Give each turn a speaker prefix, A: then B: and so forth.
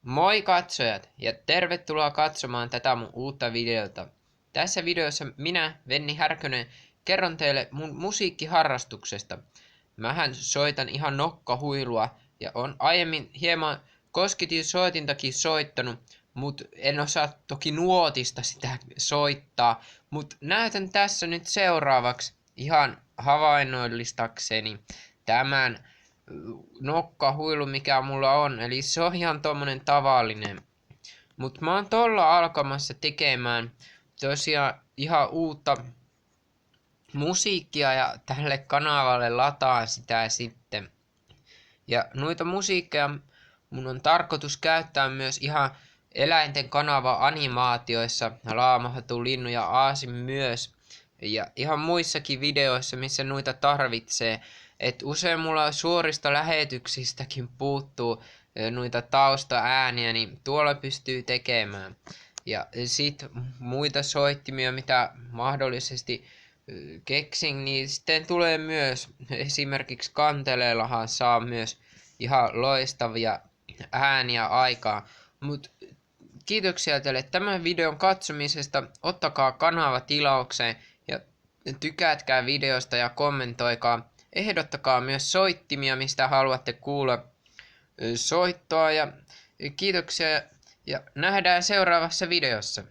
A: Moi katsojat ja tervetuloa katsomaan tätä mun uutta videota. Tässä videossa minä, Venni Härkönen, kerron teille mun musiikkiharrastuksesta. Mähän soitan ihan nokkahuilua ja on aiemmin hieman koskitinsoitintakin soittanut, mut en osaa toki nuotista sitä soittaa. Mut näytän tässä nyt seuraavaksi ihan havainnoillistakseni tämän nokkahuilu mikä mulla on, eli se on ihan tommonen tavallinen. Mut mä oon tolla alkamassa tekemään tosiaan ihan uutta musiikkia ja tälle kanavalle lataan sitä sitten. Ja noita musiikkeja mun on tarkoitus käyttää myös ihan eläinten kanava-animaatioissa, Laamahatu, Linnu ja Aasin myös. Ja ihan muissakin videoissa, missä noita tarvitsee. Et usein mulla suorista lähetyksistäkin puuttuu noita taustaääniä, niin tuolla pystyy tekemään. Ja sit muita soittimia, mitä mahdollisesti keksin, niin sitten tulee myös. Esimerkiksi kanteleellahan saa myös ihan loistavia ääniä aikaan. Mut kiitoksia teille tämän videon katsomisesta. Ottakaa kanava tilaukseen ja tykätkää videosta ja kommentoikaa. Ehdottakaa myös soittimia, mistä haluatte kuulla soittoa. Ja kiitoksia ja nähdään seuraavassa videossa.